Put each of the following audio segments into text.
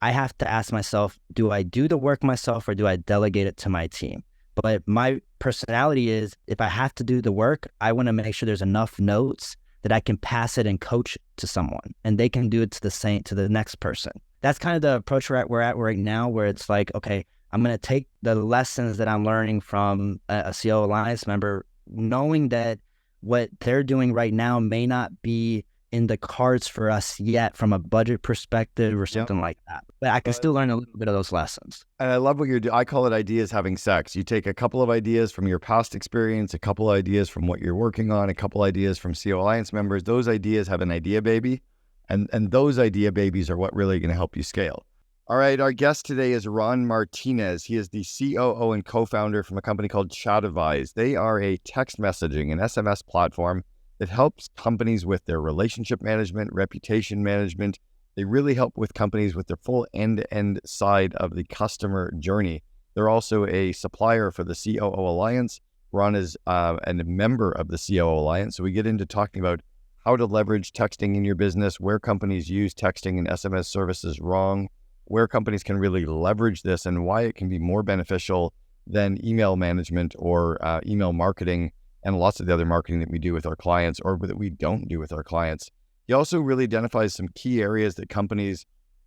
I have to ask myself, do I do the work myself or do I delegate it to my team? But my personality is, if I have to do the work, I want to make sure there's enough notes that I can pass it and coach to someone, and they can do it to the next person. That's kind of the approach we're at right now, where it's like, okay, I'm going to take the lessons that I'm learning from a COO Alliance member, knowing that what they're doing right now may not be in the cards for us yet from a budget perspective or something like that. But I can still learn a little bit of those lessons. And I love what you're doing. I call it ideas having sex. You take a couple of ideas from your past experience, a couple of ideas from what you're working on, a couple of ideas from COO Alliance members. Those ideas have an idea baby. And those idea babies are what really going to help you scale. All right, our guest today is Ron Martinez. He is the COO and co-founder from a company called Chatavise. They are a text messaging and SMS platform that helps companies with their relationship management, reputation management. They really help with companies with their full end-to-end side of the customer journey. They're also a supplier for the COO Alliance. Ron is a member of the COO Alliance. So we get into talking about how to leverage texting in your business, where companies use texting and SMS services wrong, where companies can really leverage this, and why it can be more beneficial than email management or email marketing and lots of the other marketing that we do with our clients or that we don't do with our clients. He also really identifies some key areas that companies,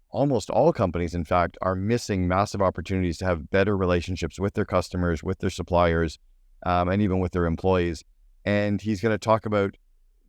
almost all companies, in fact, are missing massive opportunities to have better relationships with their customers, with their suppliers, and even with their employees. And he's going to talk about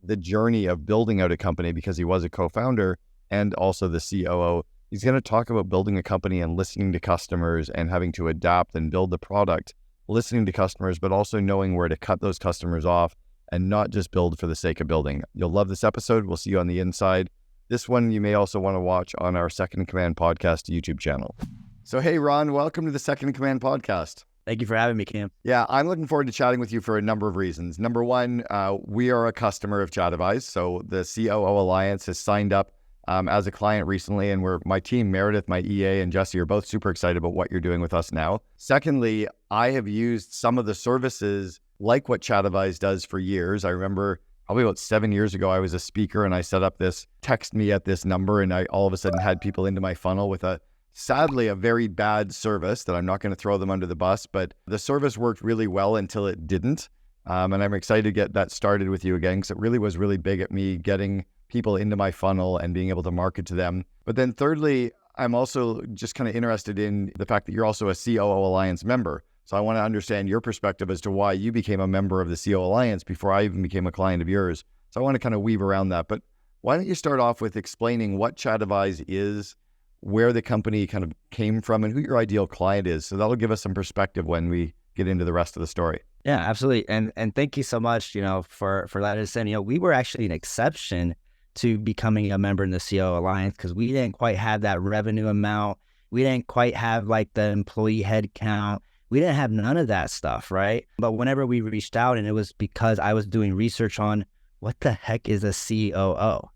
the journey of building out a company, because he was a co-founder and also the COO. He's going to talk about building a company and listening to customers and having to adapt and build the product, listening to customers, but also knowing where to cut those customers off and not just build for the sake of building. You'll love this episode. We'll see you on the inside. This one you may also want to watch on our Second in Command podcast YouTube channel. So, hey, Ron, welcome to the Second in Command podcast. Thank you for having me, Cam. Yeah, I'm looking forward to chatting with you for a number of reasons. Number one, we are a customer of Chatavise. So the COO Alliance has signed up as a client recently, and my team, Meredith, my EA, and Jesse, are both super excited about what you're doing with us now. Secondly, I have used some of the services like what Chatavise does for years. I remember probably about 7 years ago, I was a speaker and I set up this text me at this number, and I all of a sudden had people into my funnel with sadly, a very bad service that I'm not going to throw them under the bus, but the service worked really well until it didn't. And I'm excited to get that started with you again, because it really was really big at me getting people into my funnel and being able to market to them. But then thirdly, I'm also just kind of interested in the fact that you're also a COO Alliance member. So I want to understand your perspective as to why you became a member of the COO Alliance before I even became a client of yours. So I want to kind of weave around that. But why don't you start off with explaining what Chatavise is, where the company kind of came from, and who your ideal client is. So that'll give us some perspective when we get into the rest of the story. Yeah, absolutely. And thank you so much, for letting us in. We were actually an exception to becoming a member in the COO Alliance, because we didn't quite have that revenue amount. We didn't quite have like the employee head count. We didn't have none of that stuff, right? But whenever we reached out, and it was because I was doing research on what the heck is a COO,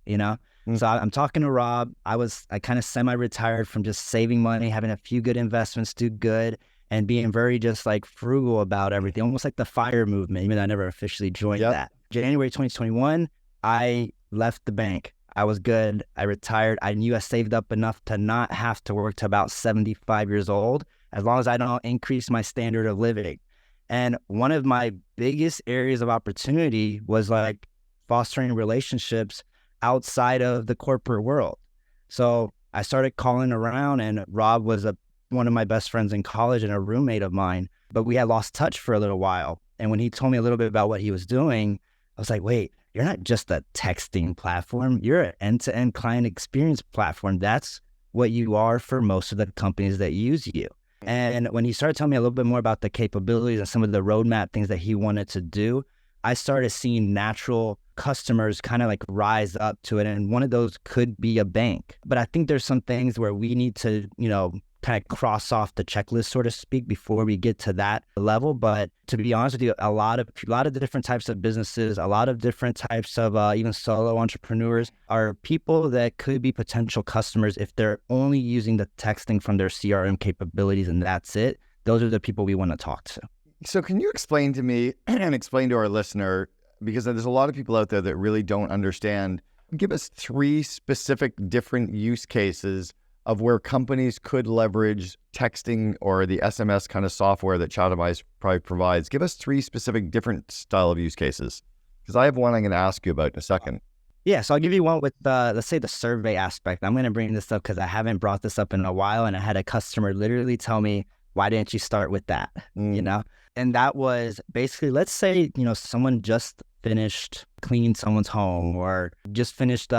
So I'm talking to Rob. I kind of semi-retired from just saving money, having a few good investments, do good, and being very just like frugal about everything, almost like the FIRE movement, even though I never officially joined that. January 2021, I left the bank. I was good. I retired. I knew I saved up enough to not have to work to about 75 years old, as long as I don't increase my standard of living. And one of my biggest areas of opportunity was like fostering relationships outside of the corporate world. So I started calling around, and Rob was one of my best friends in college and a roommate of mine, but we had lost touch for a little while. And when he told me a little bit about what he was doing, I was like, wait, you're not just a texting platform. You're an end-to-end client experience platform. That's what you are for most of the companies that use you. And when he started telling me a little bit more about the capabilities and some of the roadmap things that he wanted to do, I started seeing natural customers kind of like rise up to it. And one of those could be a bank. But I think there's some things where we need to, kind of cross off the checklist, so to speak, before we get to that level. But to be honest with you, a lot of different types of businesses, a lot of different types of even solo entrepreneurs are people that could be potential customers if they're only using the texting from their CRM capabilities and that's it. Those are the people we want to talk to. So can you explain to me and explain to our listener, because there's a lot of people out there that really don't understand, give us 3 specific different use cases of where companies could leverage texting or the SMS kind of software that Chatavise probably provides. Give us 3 specific different style of use cases, because I have one I'm going to ask you about in a second. Yeah, so I'll give you one with, let's say, the survey aspect. I'm going to bring this up because I haven't brought this up in a while, and I had a customer literally tell me, why didn't you start with that? You know? And that was basically, let's say, someone just finished cleaning someone's home or just finished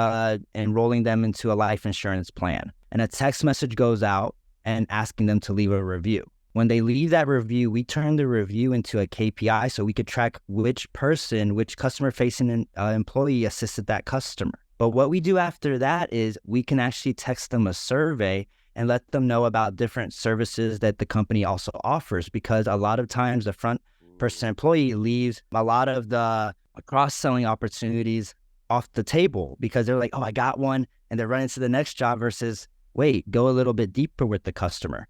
enrolling them into a life insurance plan. And a text message goes out and asking them to leave a review. When they leave that review, we turn the review into a KPI so we could track which customer-facing employee assisted that customer. But what we do after that is we can actually text them a survey and let them know about different services that the company also offers, because a lot of times the front person employee leaves a lot of the cross-selling opportunities off the table because they're like, oh, I got one, and they're running to the next job versus, wait, go a little bit deeper with the customer.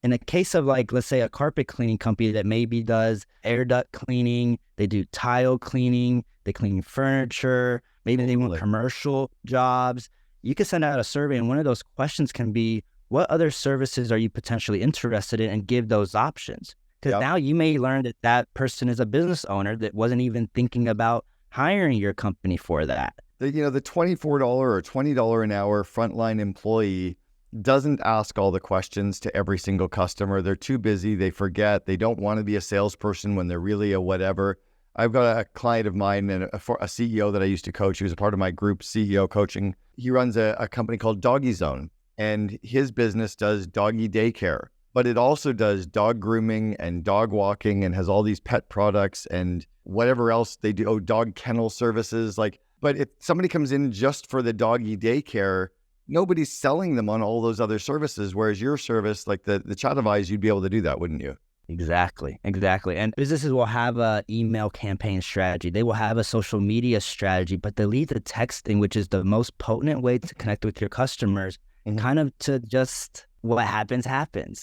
In the case of, like, let's say a carpet cleaning company that maybe does air duct cleaning, they do tile cleaning, they clean furniture, maybe they want commercial jobs, you can send out a survey, and one of those questions can be, what other services are you potentially interested in, and give those options? Because now you may learn that that person is a business owner that wasn't even thinking about hiring your company for that. The $24 or $20 an hour frontline employee doesn't ask all the questions to every single customer. They're too busy. They forget. They don't want to be a salesperson when they're really a whatever. I've got a client of mine and a CEO that I used to coach. He was a part of my group CEO coaching. He runs a company called Doggy Zone, and his business does doggy daycare, but it also does dog grooming and dog walking and has all these pet products and whatever else they do, dog kennel services. But if somebody comes in just for the doggy daycare, nobody's selling them on all those other services. Whereas your service, like the Chatavise, you'd be able to do that, wouldn't you? Exactly. And businesses will have a email campaign strategy. They will have a social media strategy, but they leave the texting, which is the most potent way to connect with your customers, kind of to just what happens,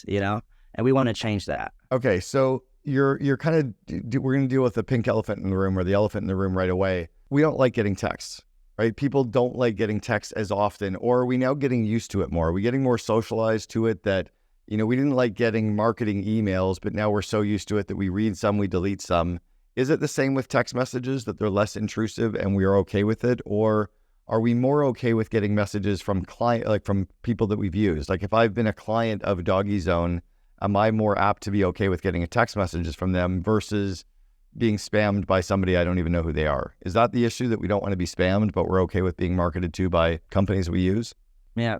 and we want to change that. Okay. So you're kind of, we're going to deal with the pink elephant in the room or the elephant in the room right away. We don't like getting texts, right? People don't like getting texts as often, or are we now getting used to it more? Are we getting more socialized to it that, we didn't like getting marketing emails, but now we're so used to it that we read some, we delete some. Is it the same with text messages, that they're less intrusive and we are okay with it? Or are we more okay with getting messages from from people that we've used? Like if I've been a client of Doggy Zone, am I more apt to be okay with getting a text messages from them versus being spammed by somebody I don't even know who they are? Is that the issue, that we don't want to be spammed, but we're okay with being marketed to by companies we use? Yeah,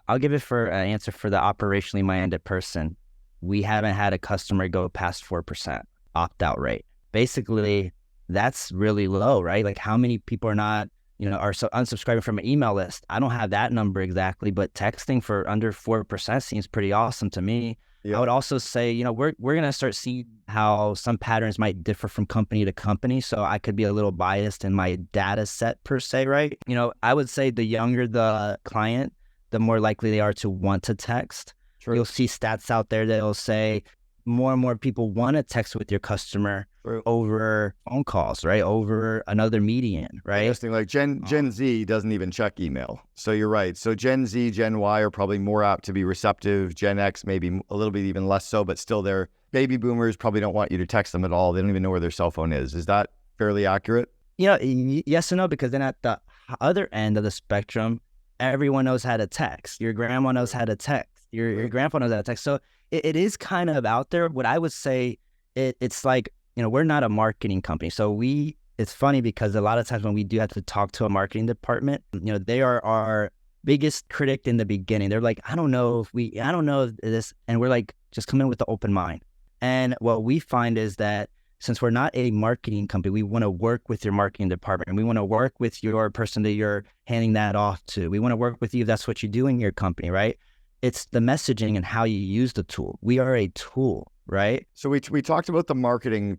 I'll give it for an answer for the operationally minded person. We haven't had a customer go past 4% opt-out rate. Basically, that's really low, right? Like how many people are not, are so unsubscribing from an email list? I don't have that number exactly, but texting for under 4% seems pretty awesome to me. Yeah. I would also say, we're going to start seeing how some patterns might differ from company to company. So I could be a little biased in my data set per se, right? I would say the younger the client, the more likely they are to want to text. True. You'll see stats out there that will say more and more people want to text with your customer over phone calls, right? Over another median, right? Interesting. Like Gen Z doesn't even check email. So you're right. So Gen Z, Gen Y are probably more apt to be receptive. Gen X maybe a little bit even less so, but still their baby boomers probably don't want you to text them at all. They don't even know where their cell phone is. Is that fairly accurate? Yes and no, because then at the other end of the spectrum, everyone knows how to text. Your grandma knows how to text. Your grandpa knows how to text. So it is kind of out there. What I would say, it's like, we're not a marketing company. So it's funny because a lot of times when we do have to talk to a marketing department, they are our biggest critic in the beginning. They're like, I don't know if this, and we're like, just come in with the open mind. And what we find is that since we're not a marketing company, we want to work with your marketing department, and we want to work with your person that you're handing that off to. We want to work with you if that's what you do in your company, right? It's the messaging and how you use the tool. We are a tool, right? So we talked about the marketing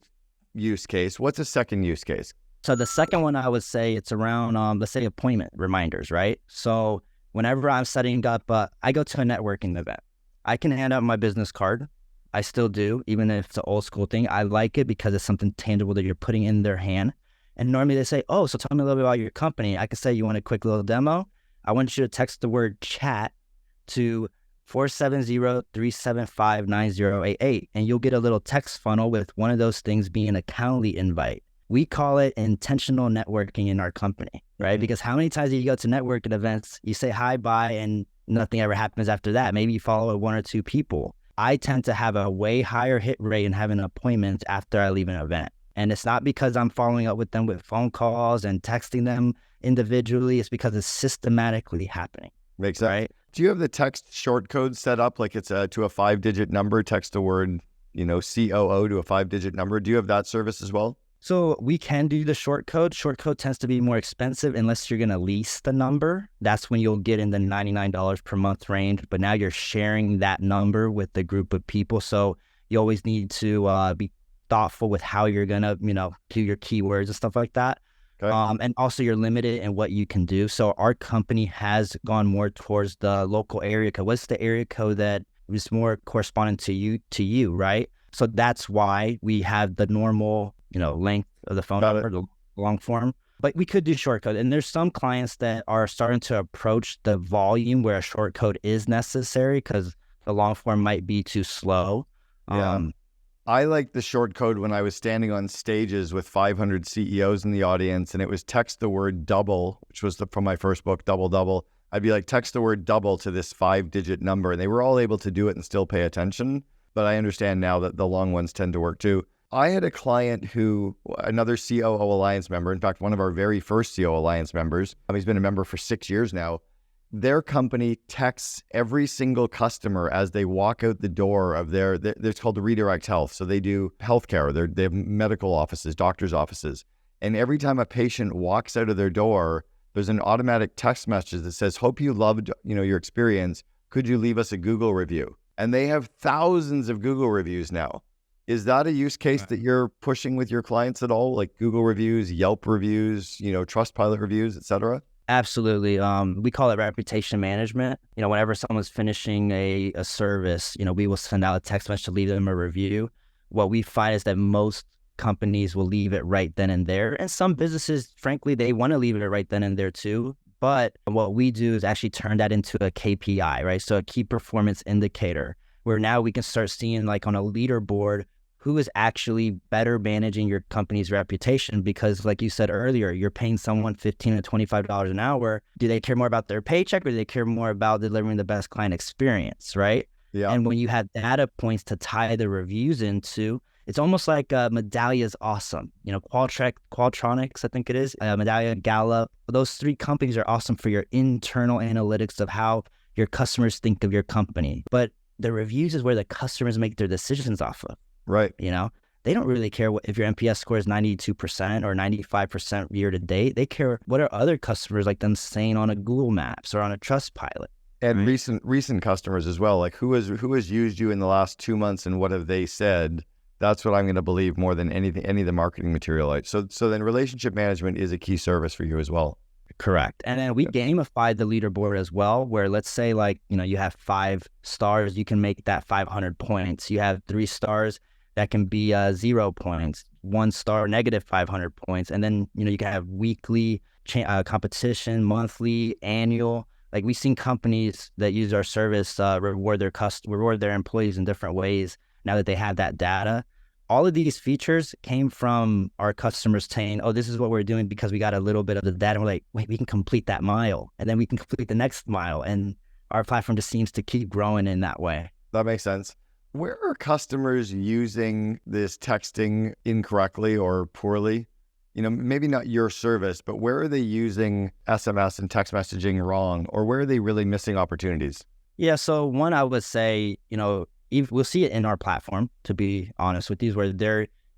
use case. What's a second use case? So the second one, I would say it's around, let's say, appointment reminders, right? So whenever I'm setting up, I go to a networking event, I can hand out my business card. I still do, even if it's an old school thing. I like it because it's something tangible that you're putting in their hand. And normally they say, oh, so tell me a little bit about your company. I can say, you want a quick little demo? I want you to text the word chat to 470-375-9088. And you'll get a little text funnel with one of those things being a Calendly invite. We call it intentional networking in our company, right? Because how many times do you go to networking events, you say hi, bye, and nothing ever happens after that? Maybe you follow one or two people. I tend to have a way higher hit rate in having appointments after I leave an event. And it's not because I'm following up with them with phone calls and texting them individually. It's because it's systematically happening. Makes sense. Right? Do you have the text short code set up like it's to a 5-digit number, text a word, COO to a 5-digit number? Do you have that service as well? So we can do the short code. Short code tends to be more expensive unless you're going to lease the number. That's when you'll get in the $99 per month range. But now you're sharing that number with the group of people. So you always need to be thoughtful with how you're going to, do your keywords and stuff like that. Okay. And also you're limited in what you can do. So our company has gone more towards the local area code. What's the area code that is more corresponding to you, right? So that's why we have the normal, length of the phone number, the long form. But we could do short code. And there's some clients that are starting to approach the volume where a short code is necessary because the long form might be too slow. Yeah. I like the short code when I was standing on stages with 500 CEOs in the audience, and it was text the word double, which was from my first book, Double Double. I'd be like, text the word double to this 5-digit number. And they were all able to do it and still pay attention. But I understand now that the long ones tend to work too. I had a client another COO Alliance member, in fact, one of our very first COO Alliance members, he's been a member for 6 years now. Their company texts every single customer as they walk out the door of it's called the Redirect Health. So they do healthcare. They have medical offices, doctor's offices. And every time a patient walks out of their door, there's an automatic text message that says, hope you loved, your experience. Could you leave us a Google review? And they have thousands of Google reviews now. Is that a use case that you're pushing with your clients at all? Like Google reviews, Yelp reviews, Trustpilot reviews, et cetera? Absolutely. We call it reputation management. Whenever someone's finishing a service, we will send out a text message to leave them a review. What we find is that most companies will leave it right then and there. And some businesses, frankly, they want to leave it right then and there too. But what we do is actually turn that into a KPI, right? So a key performance indicator, where now we can start seeing like on a leaderboard, who is actually better managing your company's reputation? Because like you said earlier, you're paying someone $15 to $25 an hour. Do they care more about their paycheck or do they care more about delivering the best client experience, right? Yeah. And when you have data points to tie the reviews into, it's almost like Medallia's awesome. Qualtrics, I think it is, Medallia, Gallup. Those 3 companies are awesome for your internal analytics of how your customers think of your company. But the reviews is where the customers make their decisions off of. Right. They don't really care if your NPS score is 92% or 95% year to date. They care what are other customers like them saying on a Google Maps or on a Trustpilot. And right? recent customers as well. Like who has used you in the last 2 months and what have they said? That's what I'm going to believe more than any of the marketing material. So then relationship management is a key service for you as well. Correct. And then we gamify the leaderboard as well, where let's say you have 5 stars, you can make that 500 points. You have 3 stars, that can be 0 points, 1 star, negative 500 points. And then, you can have weekly competition, monthly, annual. Like we've seen companies that use our service reward their employees in different ways now that they have that data. All of these features came from our customers saying, oh, this is what we're doing because we got a little bit of the data. And we're like, wait, we can complete that mile. And then we can complete the next mile. And our platform just seems to keep growing in that way. That makes sense. Where are customers using this texting incorrectly or poorly? Maybe not your service, but where are they using SMS and text messaging wrong? Or where are they really missing opportunities? Yeah, so one, I would say, we'll see it in our platform, to be honest with you, where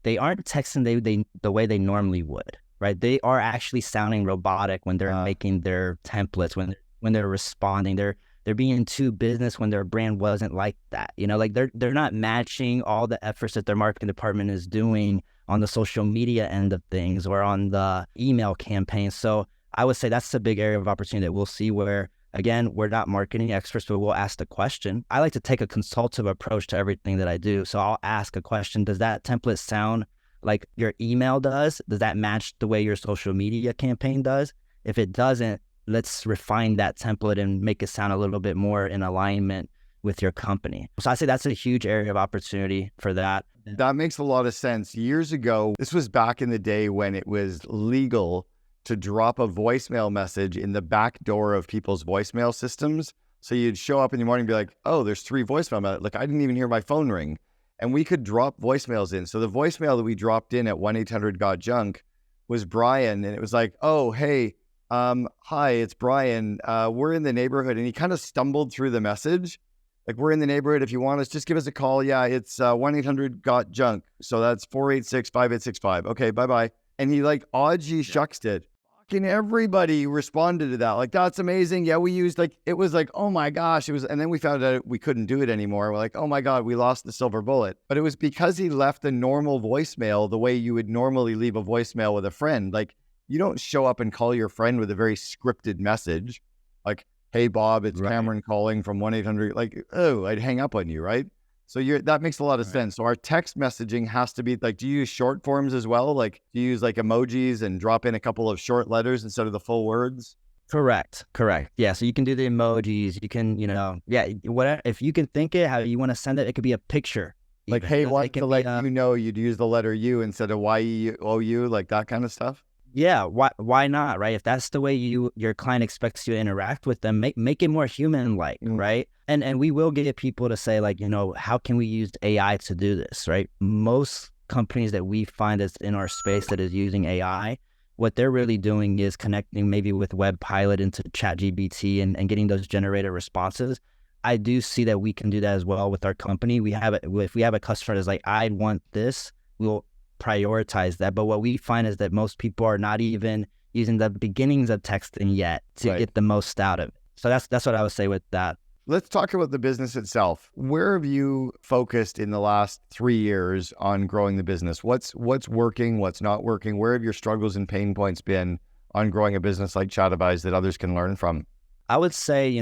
they aren't texting the way they normally would, right? They are actually sounding robotic when they're making their templates, when they're responding. They're being too business when their brand wasn't like that. They're not matching all the efforts that their marketing department is doing on the social media end of things or on the email campaign. So I would say that's a big area of opportunity that we'll see where, again, we're not marketing experts, but we'll ask the question. I like to take a consultative approach to everything that I do. So I'll ask a question. Does that template sound like your email does? Does that match the way your social media campaign does? If it doesn't, let's refine that template and make it sound a little bit more in alignment with your company. So I say that's a huge area of opportunity for that. That makes a lot of sense. Years ago, this was back in the day when it was legal to drop a voicemail message in the back door of people's voicemail systems. So you'd show up in the morning and be like, oh, there's 3 voicemail. Like, I didn't even hear my phone ring. And we could drop voicemails in. So the voicemail that we dropped in at 1-800-GOT-JUNK was Brian. And it was like, oh, hey, hi, it's Brian. We're in the neighborhood. And he kind of stumbled through the message. Like, we're in the neighborhood. If you want us, just give us a call. Yeah, it's 1-800-GOT-JUNK. So that's 486-5865. Okay, bye-bye. And he like oddly shucks it. Fucking everybody responded to that. Like, that's amazing. Yeah, we used it was like, oh my gosh. It was, and then we found out we couldn't do it anymore. We're like, oh my God, we lost the silver bullet. But it was because he left a normal voicemail the way you would normally leave a voicemail with a friend. Like, you don't show up and call your friend with a very scripted message. Like, hey, Bob, it's Cameron calling from 1-800. Like, oh, I'd hang up on you, right? So that makes a lot of sense. So our text messaging has to be like, do you use short forms as well? Like, do you use like emojis and drop in a couple of short letters instead of the full words? Correct. Yeah. So you can do the emojis. You can, whatever. If you can think it, how you want to send it, it could be a picture. Like, hey, want to let you know you'd use the letter U instead of YEOU, like that kind of stuff? Yeah, why not, right? If that's the way your client expects you to interact with them, make it more human-like, right? And we will get people to say, like, how can we use AI to do this, right? Most companies that we find that's in our space that is using AI, what they're really doing is connecting maybe with Web Pilot into ChatGPT and getting those generated responses. I do see that we can do that as well with our company. If we have a customer that's like, I want this, we'll prioritize that. But what we find is that most people are not even using the beginnings of texting yet to get the most out of it. So that's what I would say with that. Let's talk about the business itself. Where have you focused in the last 3 years on growing the business? What's working? What's not working? Where have your struggles and pain points been on growing a business like Chatavise that others can learn from? I would say,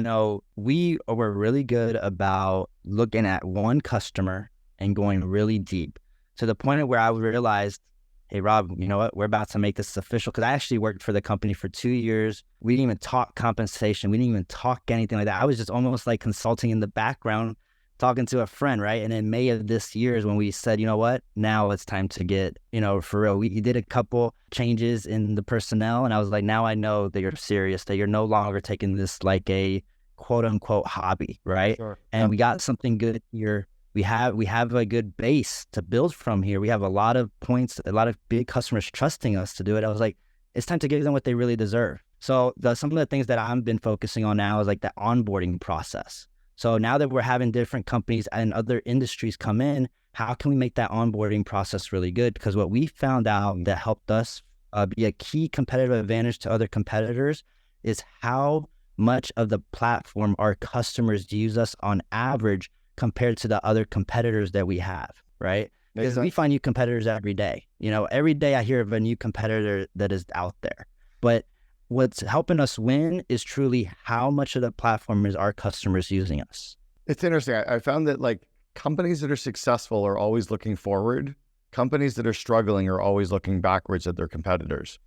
we were really good about looking at one customer and going really deep, to the point where I realized, hey, Rob, you know what? We're about to make this official. Because I actually worked for the company for 2 years. We didn't even talk compensation. We didn't even talk anything like that. I was just almost like consulting in the background, talking to a friend, right? And in May of this year is when we said, you know what? Now it's time to get, for real. We did a couple changes in the personnel. And I was like, now I know that you're serious, that you're no longer taking this like a quote unquote hobby, right? Sure. And we got something good here. We have a good base to build from here. We have a lot of points, a lot of big customers trusting us to do it. I was like, it's time to give them what they really deserve. So some of the things that I've been focusing on now is like the onboarding process. So now that we're having different companies and other industries come in, how can we make that onboarding process really good? Because what we found out that helped us be a key competitive advantage to other competitors is how much of the platform our customers use us on average compared to the other competitors that we have, right? Because we find new competitors every day. Every day I hear of a new competitor that is out there. But what's helping us win is truly how much of the platform is our customers using us. It's interesting. I found that like companies that are successful are always looking forward. Companies that are struggling are always looking backwards at their competitors.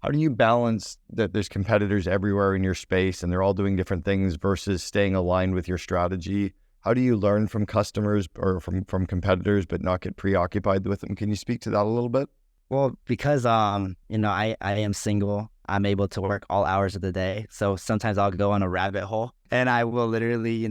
How do you balance that there's competitors everywhere in your space and they're all doing different things versus staying aligned with your strategy? How do you learn from customers or from competitors but not get preoccupied with them? Can you speak to that a little bit? Well, because I am single, I'm able to work all hours of the day. So sometimes I'll go on a rabbit hole and I will literally,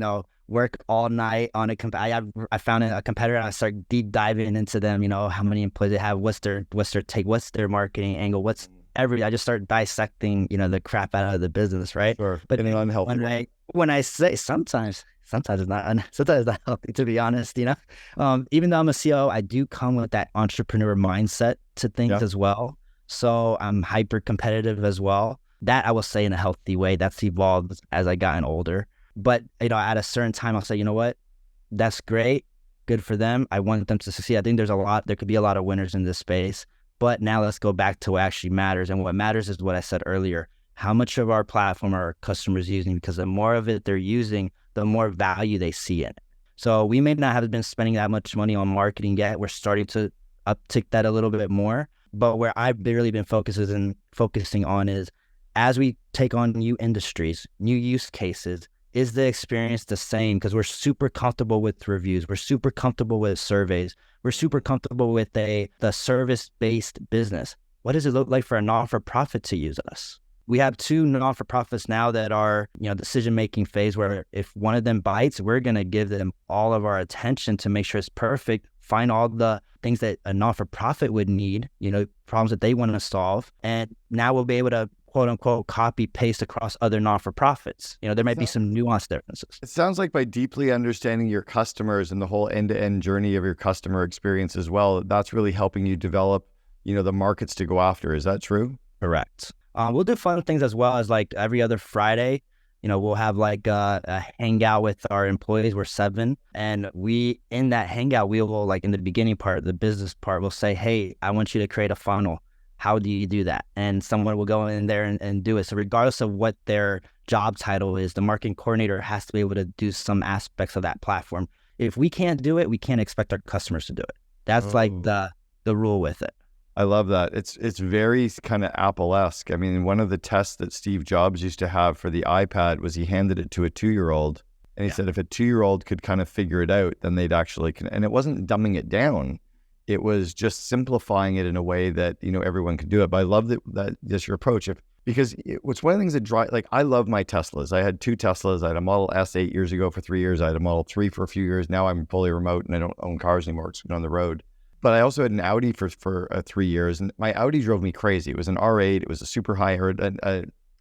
work all night on I found a competitor and I start deep diving into them, how many employees they have, what's their take, what's their marketing angle, I just start dissecting, the crap out of the business, right? Sure. But in an unhealthy when I say sometimes it's not healthy, to be honest, even though I'm a COO, I do come with that entrepreneur mindset to things as well. So I'm hyper competitive as well. That I will say in a healthy way. That's evolved as I gotten older. But, at a certain time, I'll say, you know what? That's great. Good for them. I want them to succeed. I think there could be a lot of winners in this space. But now let's go back to what actually matters. And what matters is what I said earlier. How much of our platform are our customers using? Because the more of it they're using, the more value they see in it. So we may not have been spending that much money on marketing yet. We're starting to uptick that a little bit more. But where I've really been focusing on is as we take on new industries, new use cases, is the experience the same? Because we're super comfortable with reviews. We're super comfortable with surveys. We're super comfortable with the service-based business. What does it look like for a non-for-profit to use us? We have 2 non-for-profits now that are, decision-making phase where if one of them bites, we're going to give them all of our attention to make sure it's perfect, find all the things that a non-for-profit would need, problems that they want to solve. And now we'll be able to quote unquote copy paste across other non-for-profits. There might be some nuanced differences. It sounds like by deeply understanding your customers and the whole end-to-end journey of your customer experience as well, that's really helping you develop, the markets to go after. Is that true? Correct. We'll do fun things as well as like every other Friday, we'll have like a hangout with our employees. We're 7. And in that hangout, we will, like in the beginning part, the business part, we'll say, hey, I want you to create a funnel. How do you do that? And someone will go in there and do it. So regardless of what their job title is, the marketing coordinator has to be able to do some aspects of that platform. If we can't do it, we can't expect our customers to do it. That's like the rule with it. I love that. It's very kind of Apple-esque. I mean, one of the tests that Steve Jobs used to have for the iPad was he handed it to a 2-year-old and he said if a 2-year-old could kind of figure it out, then they'd actually, and it wasn't dumbing it down. It was just simplifying it in a way that, everyone could do it. But I love that just your approach. Because it's one of the things that I love my Teslas. I had 2 Teslas. I had a Model S 8 years ago for 3 years. I had a Model 3 for a few years. Now I'm fully remote and I don't own cars anymore because I'm on the road. But I also had an Audi for 3 years, and my Audi drove me crazy. It was an R8. It was a super high, or an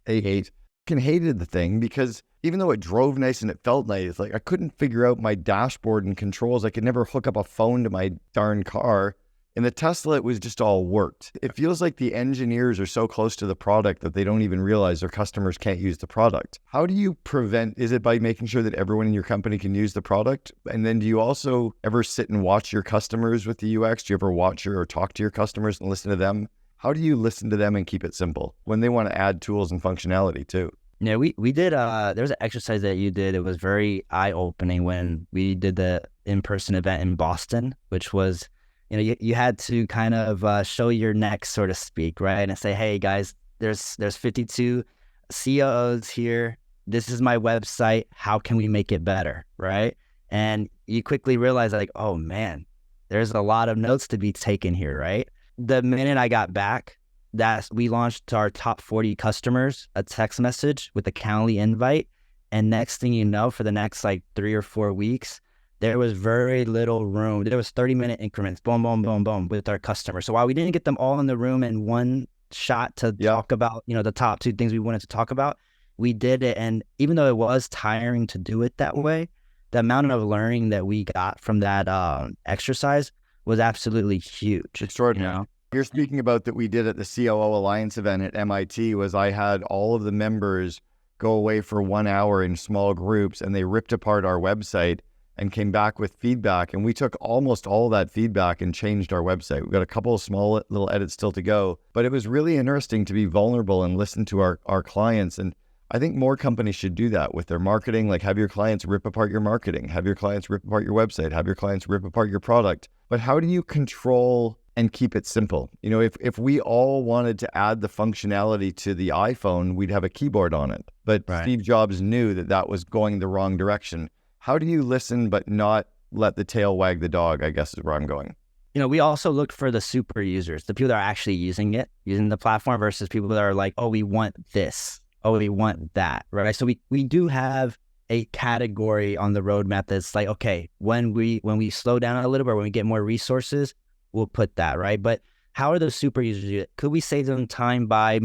A8. I hated the thing because even though it drove nice and it felt nice, like I couldn't figure out my dashboard and controls. I could never hook up a phone to my darn car. In the Tesla, it was just all worked. It feels like the engineers are so close to the product that they don't even realize their customers can't use the product. How do you prevent, is it by making sure that everyone in your company can use the product? And then do you also ever sit and watch your customers with the UX? Do you ever watch or talk to your customers and listen to them? How do you listen to them and keep it simple when they want to add tools and functionality too? Yeah, we did, there was an exercise that you did. It was very eye-opening when we did the in-person event in Boston, which was, you had to kind of show your neck, so to speak, right? And say, hey guys, there's 52 COOs here. This is my website. How can we make it better, right? And you quickly realize like, oh man, there's a lot of notes to be taken here, right? The minute I got back, we launched to our top 40 customers a text message with a Calendly invite. And next thing you know, for the next like 3 or 4 weeks, there was very little room. There was 30-minute increments, boom, boom, boom, boom, with our customers. So while we didn't get them all in the room in one shot to talk about, the top 2 things we wanted to talk about, we did it. And even though it was tiring to do it that way, the amount of learning that we got from that exercise was absolutely huge. Extraordinary. You're speaking about that we did at the COO Alliance event at MIT was I had all of the members go away for 1 hour in small groups and they ripped apart our website and came back with feedback. And we took almost all of that feedback and changed our website. We've got a couple of small little edits still to go, but it was really interesting to be vulnerable and listen to our clients. And I think more companies should do that with their marketing, like have your clients rip apart your marketing, have your clients rip apart your website, have your clients rip apart your product. But how do you control and keep it simple? If we all wanted to add the functionality to the iPhone, we'd have a keyboard on it. But right. Steve Jobs knew that was going the wrong direction. How do you listen but not let the tail wag the dog, I guess is where I'm going. We also look for the super users, the people that are actually using the platform versus people that are like, oh, we want this. Oh, we want that, right? So we do have a category on the roadmap that's like, okay, when we slow down a little bit, when we get more resources, we'll put that, right? But how are those super users? Could we save them time by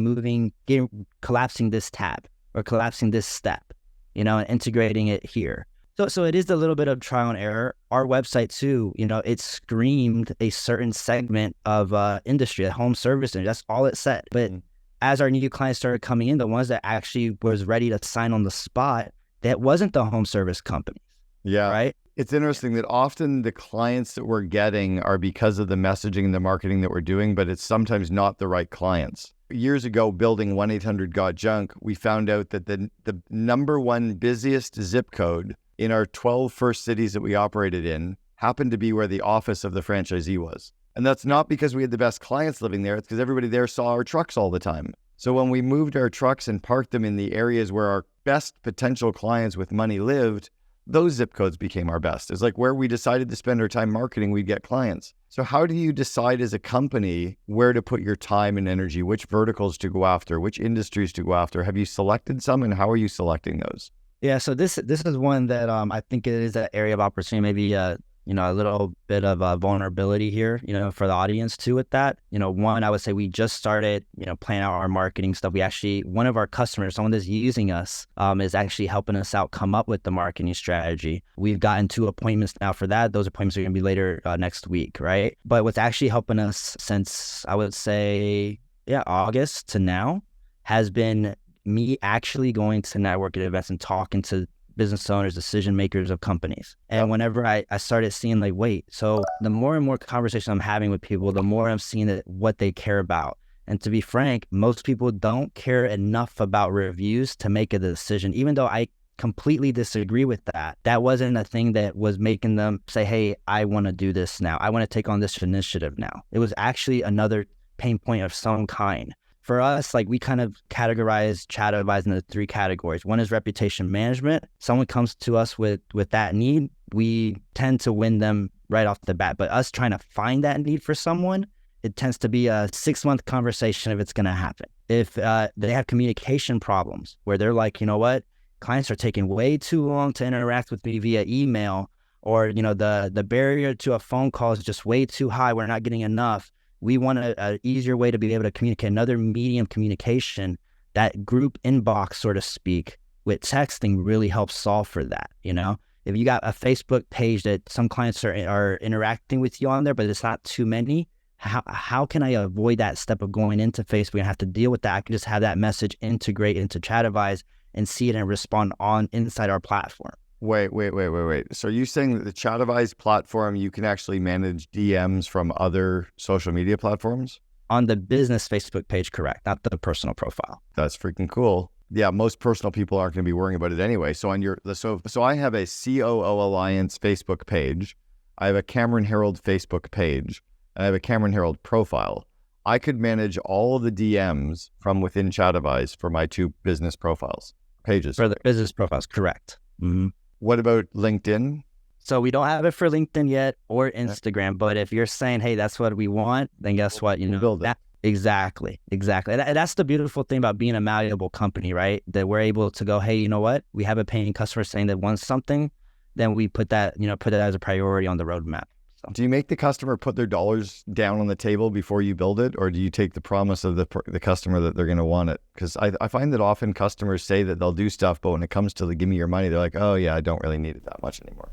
collapsing this tab or collapsing this step, and integrating it here? So it is a little bit of trial and error. Our website too, it screamed a certain segment of industry, a home service industry. That's all it said. But as our new clients started coming in, the ones that actually was ready to sign on the spot, that wasn't the home service companies. Yeah. Right. It's interesting that often the clients that we're getting are because of the messaging and the marketing that we're doing, but it's sometimes not the right clients. Years ago, building 1-800-GOT-JUNK, we found out that the number one busiest zip code in our 12 first cities that we operated in happened to be where the office of the franchisee was. And that's not because we had the best clients living there. It's because everybody there saw our trucks all the time. So when we moved our trucks and parked them in the areas where our best potential clients with money lived, those zip codes became our best. It's like where we decided to spend our time marketing, we'd get clients. So how do you decide as a company where to put your time and energy, which verticals to go after, which industries to go after? Have you selected some, and how are you selecting those? Yeah, so this is one that I think it is an area of opportunity, maybe a little bit of vulnerability here, for the audience too with that. One, I would say we just started, planning out our marketing stuff. We actually, one of our customers, someone that's using us, is actually helping us out come up with the marketing strategy. We've gotten 2 appointments now for that. Those appointments are going to be later next week, right? But what's actually helping us since, I would say, August to now has been me actually going to networking events and talking to business owners, decision makers of companies. And whenever I started seeing like, wait, so the more and more conversation I'm having with people, the more I'm seeing that what they care about. And to be frank, most people don't care enough about reviews to make a decision, even though I completely disagree with that. That wasn't a thing that was making them say, hey, I want to do this now. I want to take on this initiative now. It was actually another pain point of some kind. For us, like we kind of categorize Chatavise into 3 categories. One is reputation management. Someone comes to us with that need, we tend to win them right off the bat. But us trying to find that need for someone, it tends to be a 6-month conversation if it's going to happen. If they have communication problems where they're like, you know what, clients are taking way too long to interact with me via email, or the barrier to a phone call is just way too high, we're not getting enough. We want an easier way to be able to communicate, another medium communication. That group inbox, so to speak, with texting really helps solve for that. If you got a Facebook page that some clients are interacting with you on there, but it's not too many, how can I avoid that step of going into Facebook and have to deal with that? I can just have that message integrate into Chatavise and see it and respond on inside our platform. Wait. So are you saying that the Chatavise platform, you can actually manage DMs from other social media platforms? On the business Facebook page, correct, not the personal profile. That's freaking cool. Yeah, most personal people aren't going to be worrying about it anyway. So so I have a COO Alliance Facebook page. I have a Cameron Herold Facebook page. And I have a Cameron Herold profile. I could manage all of the DMs from within Chatavise for my 2 business pages. For the business profiles, correct. Mm-hmm. What about LinkedIn? So we don't have it for LinkedIn yet or Instagram, but if you're saying, hey, that's what we want, then guess what? Build it. Exactly. And that's the beautiful thing about being a malleable company, right? That we're able to go, hey, you know what? We have a paying customer saying that wants something, then we put that as a priority on the roadmap. So. Do you make the customer put their dollars down on the table before you build it, or do you take the promise of the customer that they're going to want it? Because I find that often customers say that they'll do stuff, but when it comes to the give me your money, they're like, oh yeah, I don't really need it that much anymore.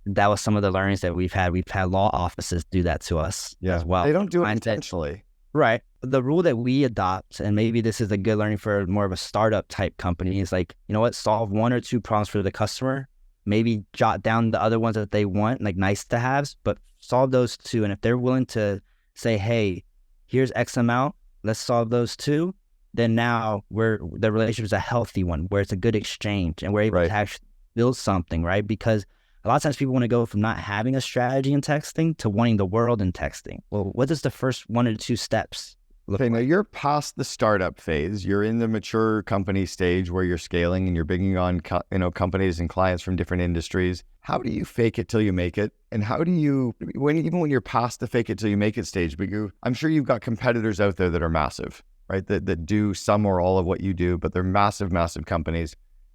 That was some of the learnings that we've had. We've had law offices do that to us as well. They don't do it intentionally. Right. The rule that we adopt, and maybe this is a good learning for more of a startup type company, is like, you know what, solve 1 or 2 problems for the customer, maybe jot down the other ones that they want, like nice to haves, but solve those 2. And if they're willing to say, hey, here's X amount, let's solve those 2, then now the relationship is a healthy one where it's a good exchange and we're able to actually build something, right? Because a lot of times people want to go from not having a strategy in texting to wanting the world in texting. Well, what does the first 1 or 2 steps look like? Now you're past the startup phase. You're in the mature company stage where you're scaling and you're bringing on companies and clients from different industries. How do you fake it till you make it? And how do you, even when you're past the fake it till you make it stage, but I'm sure you've got competitors out there that are massive, right? That do some or all of what you do, but they're massive, massive companies.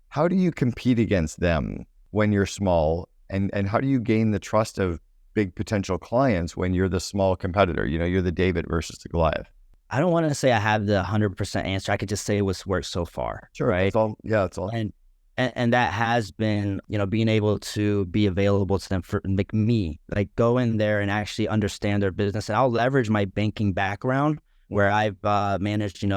How do you compete against them when you're small? And how do you gain the trust of big potential clients when you're the small competitor? You're the David versus the Goliath. I don't want to say I have the 100% answer. I could just say what's worked so far. Sure. Right. It's all. And that has been, being able to be available to them for like me, like go in there and actually understand their business. And I'll leverage my banking background where I've managed, 2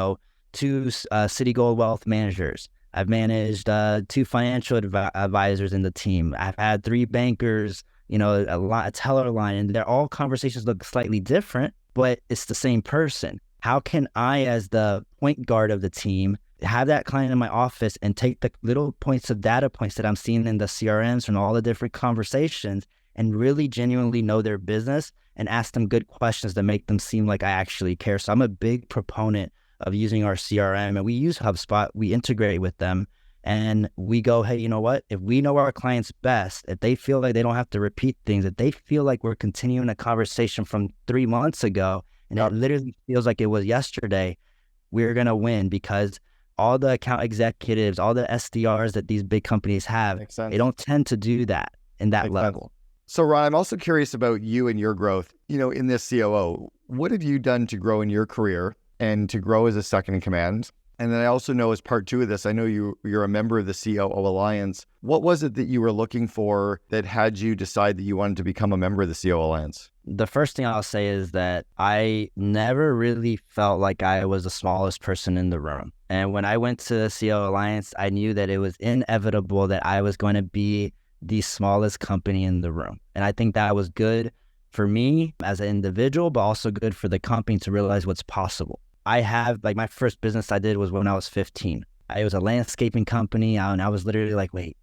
Citigold wealth managers. I've managed 2 financial advisors in the team. I've had 3 bankers, a teller line, and they're all conversations look slightly different, but it's the same person. How can I, as the point guard of the team, have that client in my office and take the little points of data points that I'm seeing in the CRMs from all the different conversations and really genuinely know their business and ask them good questions that make them seem like I actually care? So I'm a big proponent of using our CRM, and we use HubSpot. We integrate with them, and we go, hey, you know what? If we know our clients best, if they feel like they don't have to repeat things, if they feel like we're continuing a conversation from 3 months ago, and it literally feels like it was yesterday, we're going to win, because all the account executives, all the SDRs that these big companies have, they don't tend to do that in that level. So Ron, I'm also curious about you and your growth, in this COO. What have you done to grow in your career and to grow as a second in command? And then I also know, as part two of this, I know you're a member of the COO Alliance. What was it that you were looking for that had you decide that you wanted to become a member of the COO Alliance? The first thing I'll say is that I never really felt like I was the smallest person in the room. And when I went to the COO Alliance, I knew that it was inevitable that I was going to be the smallest company in the room. And I think that was good for me as an individual, but also good for the company to realize what's possible. I have, my first business I did was when I was 15. It was a landscaping company, and I was literally like, wait,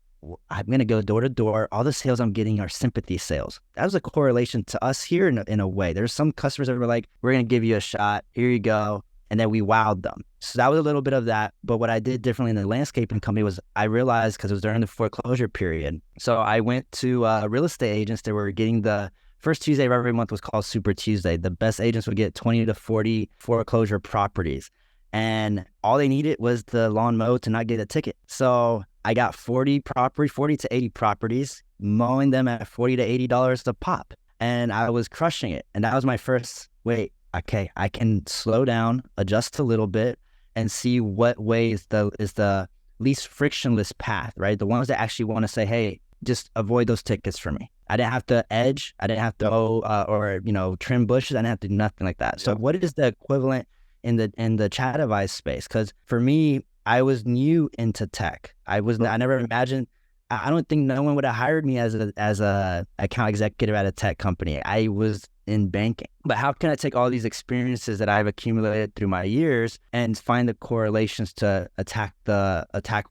I'm going to go door to door. All the sales I'm getting are sympathy sales. That was a correlation to us here in a way. There's some customers that were like, we're going to give you a shot. Here you go. And then we wowed them. So that was a little bit of that. But what I did differently in the landscaping company was I realized, because it was during the foreclosure period. So I went to real estate agents that were getting the first Tuesday of every month was called Super Tuesday. The best agents would get 20 to 40 foreclosure properties. And all they needed was the lawn mowed to not get a ticket. So I got 40 to 80 properties, mowing them at $40 to $80 a pop. And I was crushing it. And that was my first, wait, okay, I can slow down, adjust a little bit, and see what way is the least frictionless path, right? The ones that actually want to say, hey, just avoid those tickets for me. I didn't have to edge. I didn't have to or trim bushes. I didn't have to do nothing like that. So what is the equivalent in the Chatavise space? Because for me, I was new into tech. I never imagined. I don't think no one would have hired me as a account executive at a tech company. I was in banking. But how can I take all these experiences that I've accumulated through my years and find the correlations to attack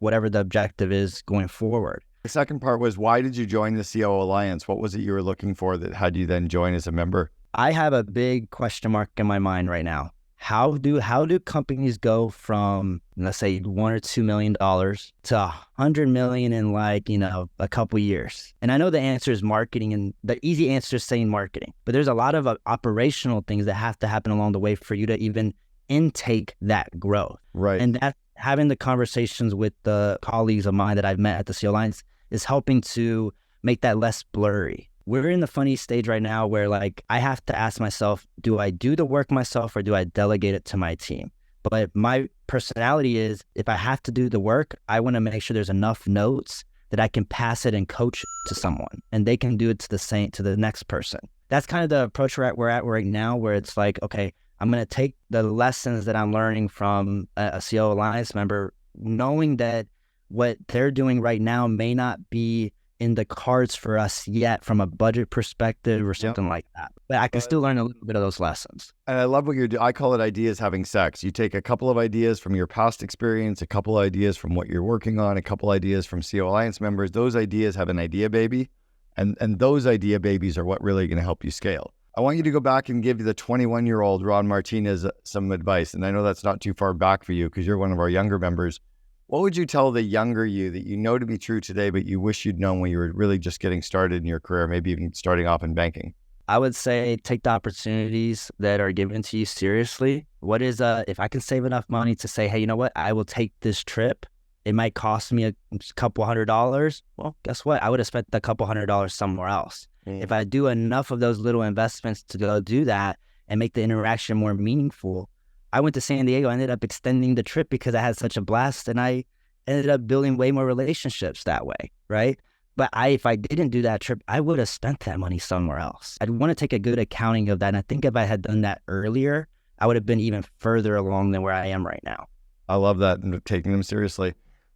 whatever the objective is going forward? The second part was, why did you join the COO Alliance? What was it you were looking for that had you then join as a member? I have a big question mark in my mind right now. How do companies go from, let's say, $1 or $2 million to $100 million in a couple years? And I know the answer is marketing, and the easy answer is saying marketing. But there's a lot of operational things that have to happen along the way for you to even intake that growth. Right. And that's having the conversations with the colleagues of mine that I've met at the COO Alliance is helping to make that less blurry. We're in the funny stage right now where I have to ask myself, do I do the work myself or do I delegate it to my team? But my personality is, if I have to do the work, I want to make sure there's enough notes that I can pass it and coach it to someone, and they can do it to the next person. That's kind of the approach we're at right now, where it's like, okay, I'm going to take the lessons that I'm learning from a COO Alliance member, knowing that what they're doing right now may not be in the cards for us yet from a budget perspective or something like that. But I can still learn a little bit of those lessons. And I love what you're doing. I call it ideas having sex. You take a couple of ideas from your past experience, a couple of ideas from what you're working on, a couple of ideas from COO Alliance members. Those ideas have an idea baby. And those idea babies are what really going to help you scale. I want you to go back and give the 21-year-old Ron Martinez some advice. And I know that's not too far back for you because you're one of our younger members. What would you tell the younger you that you know to be true today, but you wish you'd known when you were really just getting started in your career, maybe even starting off in banking? I would say take the opportunities that are given to you seriously. What is if I can save enough money to say, hey, you know what, I will take this trip. It might cost me a couple $100. Well, guess what? I would have spent the couple $100 somewhere else. If I do enough of those little investments to go do that and make the interaction more meaningful. I went to San Diego, I ended up extending the trip because I had such a blast, and I ended up building way more relationships that way, right? But if I didn't do that trip, I would have spent that money somewhere else. I'd want to take a good accounting of that. And I think if I had done that earlier, I would have been even further along than where I am right now. I love that, and taking them seriously.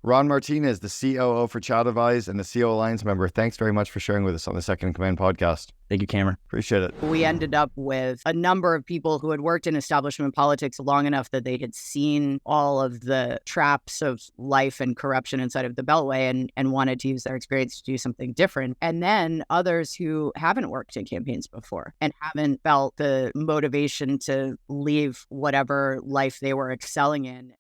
Ron Martinez, the COO for Chatavise and the COO Alliance member, thanks very much for sharing with us on the Second in Command podcast. Thank you, Cameron. Appreciate it. We ended up with a number of people who had worked in establishment politics long enough that they had seen all of the traps of life and corruption inside of the Beltway and wanted to use their experience to do something different. And then others who haven't worked in campaigns before and haven't felt the motivation to leave whatever life they were excelling in.